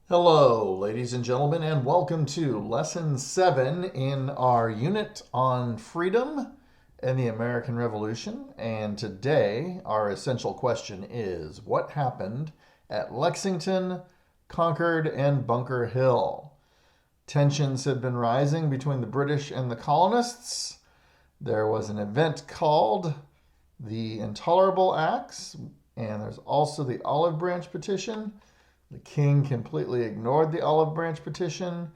Hello, ladies and gentlemen, and welcome to Lesson 7 in our unit on freedom and the American Revolution. And today, our essential question is, what happened at Lexington, Concord, and Bunker Hill? Tensions had been rising between the British and the colonists. There was an event called the Intolerable Acts, and there's also the Olive Branch Petition. The king completely ignored the Olive Branch Petition,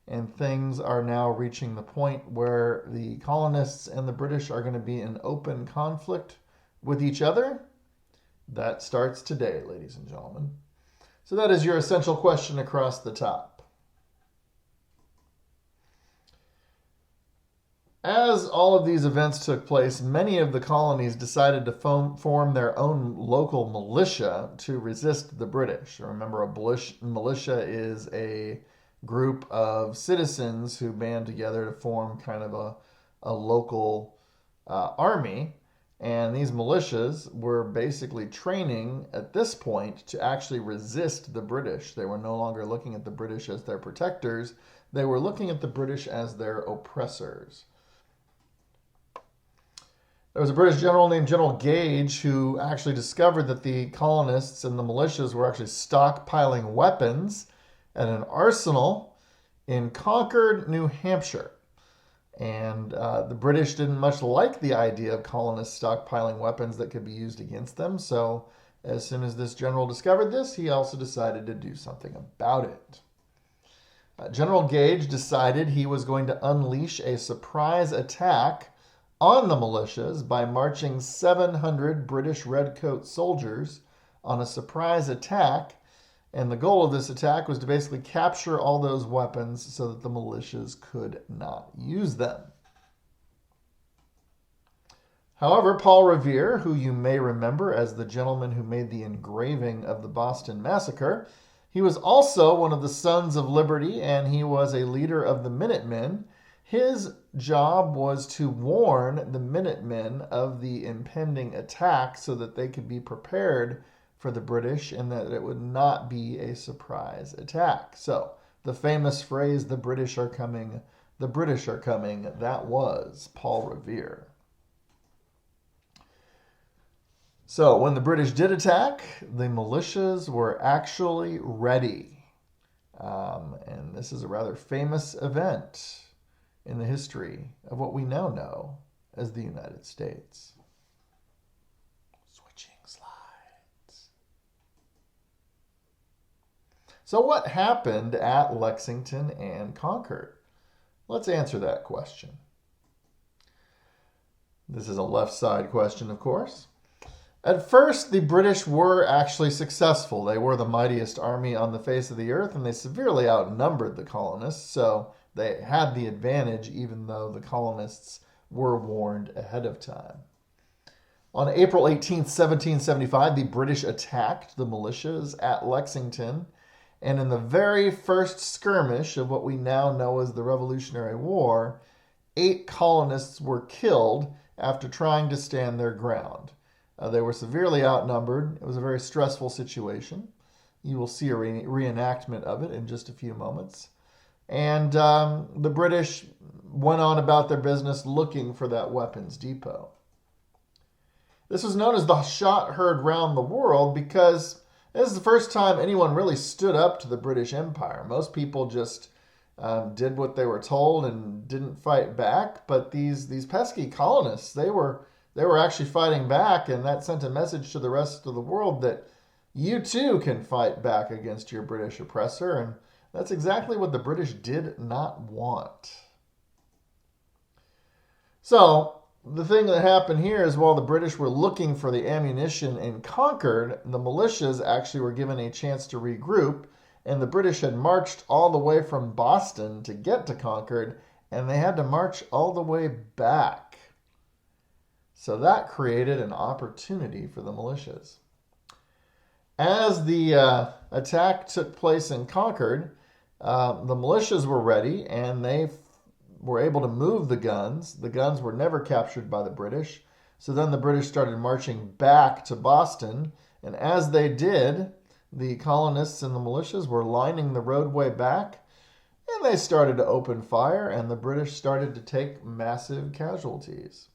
and things are now reaching the point where the colonists and the British are going to be in open conflict with each other. That starts today, ladies and gentlemen. So that is your essential question across the top. As all of these events took place, many of the colonies decided to form their own local militia to resist the British. Remember, a militia is a group of citizens who band together to form kind of a local army. And these militias were basically training at this point to actually resist the British. They were no longer looking at the British as their protectors. They were looking at the British as their oppressors. There was a British general named General Gage who actually discovered that the colonists and the militias were actually stockpiling weapons at an arsenal in Concord, New Hampshire. And the British didn't much like the idea of colonists stockpiling weapons that could be used against them. So as soon as this general discovered this, he also decided to do something about it. General Gage decided he was going to unleash a surprise attack on the militias by marching 700 British Redcoat soldiers on a surprise attack. And the goal of this attack was to basically capture all those weapons so that the militias could not use them. However, Paul Revere, who you may remember as the gentleman who made the engraving of the Boston Massacre, he was also one of the Sons of Liberty, and he was a leader of the Minutemen. His job was to warn the Minutemen of the impending attack so that they could be prepared for the British and that it would not be a surprise attack. So the famous phrase, the British are coming, that was Paul Revere. So when the British did attack, the militias were actually ready. And this is a rather famous event in the history of what we now know as the United States. Switching slides. So what happened at Lexington and Concord? Let's answer that question. This is a left side question, of course. At first, the British were actually successful. They were the mightiest army on the face of the earth, and they severely outnumbered the colonists, so they had the advantage even though the colonists were warned ahead of time. On April 18, 1775, the British attacked the militias at Lexington, and in the very first skirmish of what we now know as the Revolutionary War, 8 colonists were killed after trying to stand their ground. They were severely outnumbered. It was a very stressful situation. You will see a reenactment of it in just a few moments. And the British went on about their business looking for that weapons depot. This was known as the shot heard round the world because this is the first time anyone really stood up to the British Empire. Most people just did what they were told and didn't fight back. But these pesky colonists, they were actually fighting back, and that sent a message to the rest of the world that you too can fight back against your British oppressor, and that's exactly what the British did not want. So the thing that happened here is while the British were looking for the ammunition in Concord, the militias actually were given a chance to regroup, and the British had marched all the way from Boston to get to Concord, and they had to march all the way back. So that created an opportunity for the militias. As the attack took place in Concord, the militias were ready, and they were able to move the guns. The guns were never captured by the British. So then the British started marching back to Boston, and as they did, the colonists and the militias were lining the roadway back, and they started to open fire, and the British started to take massive casualties.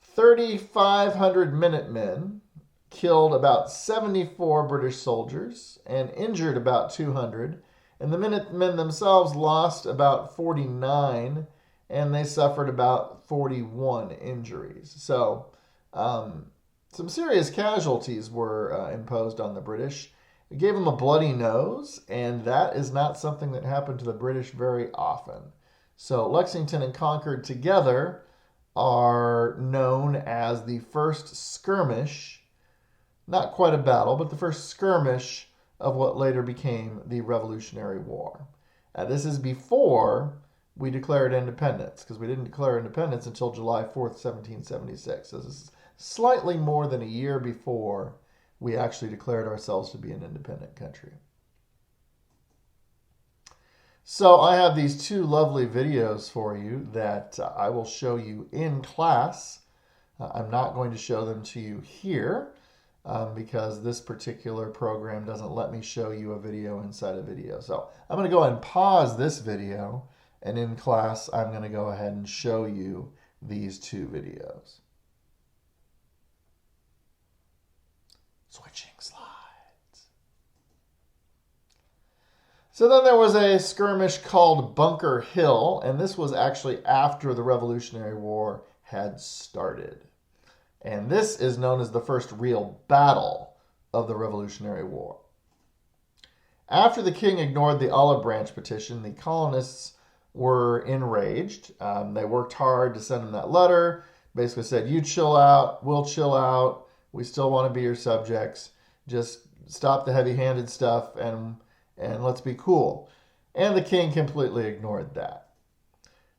3,500 Minutemen killed about 74 British soldiers and injured about 200. And the Minutemen themselves lost about 49, and they suffered about 41 injuries. So some serious casualties were imposed on the British. It gave them a bloody nose, and that is not something that happened to the British very often. So Lexington and Concord together are known as the first skirmish, not quite a battle, but the first skirmish of what later became the Revolutionary War. This is before we declared independence, because we didn't declare independence until July 4th, 1776. So this is slightly more than a year before we actually declared ourselves to be an independent country. So I have these two lovely videos for you that I will show you in class. I'm not going to show them to you here because this particular program doesn't let me show you a video inside a video. So I'm going to go ahead and pause this video, and in class I'm going to go ahead and show you these two videos. Switching slides. So then there was a skirmish called Bunker Hill, and this was actually after the Revolutionary War had started. And this is known as the first real battle of the Revolutionary War. After the king ignored the Olive Branch petition, the colonists were enraged. They worked hard to send him that letter, basically said, you chill out, we'll chill out, we still want to be your subjects, just stop the heavy-handed stuff and let's be cool. And the king completely ignored that.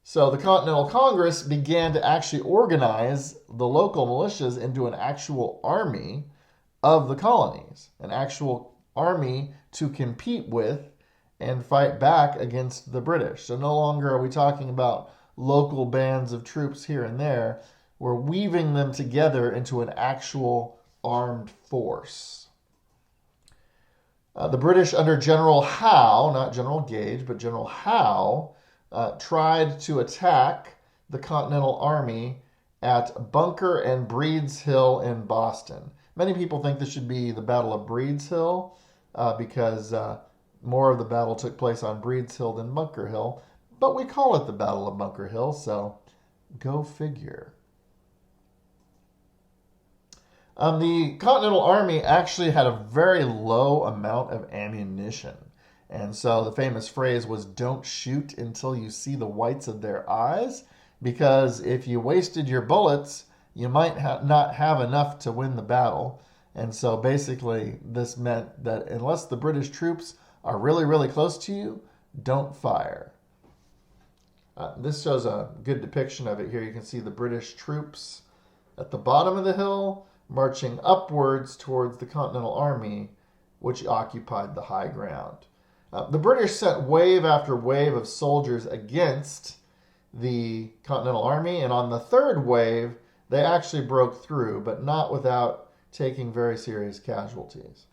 So the Continental Congress began to actually organize the local militias into an actual army of the colonies, an actual army to compete with and fight back against the British. So no longer are we talking about local bands of troops here and there. We're weaving them together into an actual armed force. The British under General Howe, not General Gage, but General Howe, tried to attack the Continental Army at Bunker and Breed's Hill in Boston. Many people think this should be the Battle of Breed's Hill because more of the battle took place on Breed's Hill than Bunker Hill, but we call it the Battle of Bunker Hill, so go figure. The Continental Army actually had a very low amount of ammunition. And so the famous phrase was, don't shoot until you see the whites of their eyes, because if you wasted your bullets, you might not have enough to win the battle. And so basically this meant that unless the British troops are really, really close to you, don't fire. This shows a good depiction of it here. You can see the British troops at the bottom of the hill marching upwards towards the Continental Army, which occupied the high ground. The British sent wave after wave of soldiers against the Continental Army, and on the third wave, they actually broke through, but not without taking very serious casualties.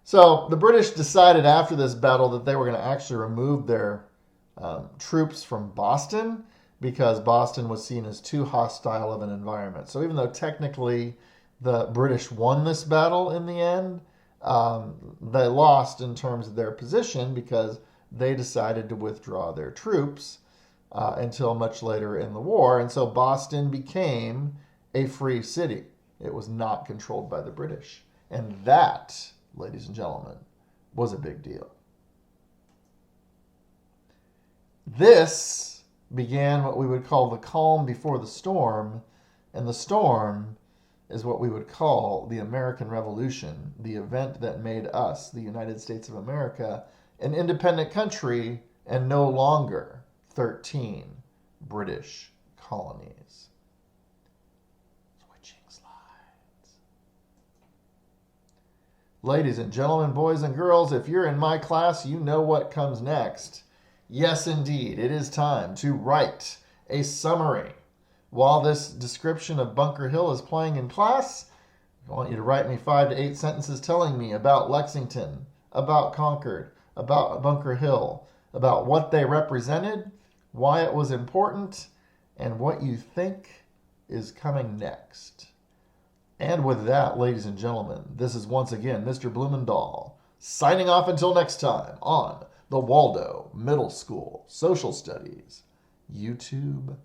So the British decided after this battle that they were going to actually remove their troops from Boston, because Boston was seen as too hostile of an environment. So even though technically the British won this battle in the end, they lost in terms of their position because they decided to withdraw their troops until much later in the war. And so Boston became a free city. It was not controlled by the British. And that, ladies and gentlemen, was a big deal. This began what we would call the calm before the storm, and the storm is what we would call the American Revolution, the event that made us, the United States of America, an independent country and no longer 13 British colonies. Switching slides. Ladies and gentlemen, boys and girls, if you're in my class, you know what comes next. Yes, indeed, it is time to write a summary. While this description of Bunker Hill is playing in class, I want you to write me 5 to 8 sentences telling me about Lexington, about Concord, about Bunker Hill, about what they represented, why it was important, and what you think is coming next. And with that, ladies and gentlemen, this is once again Mr. Blumendahl, signing off until next time on the Waldo Middle School Social Studies YouTube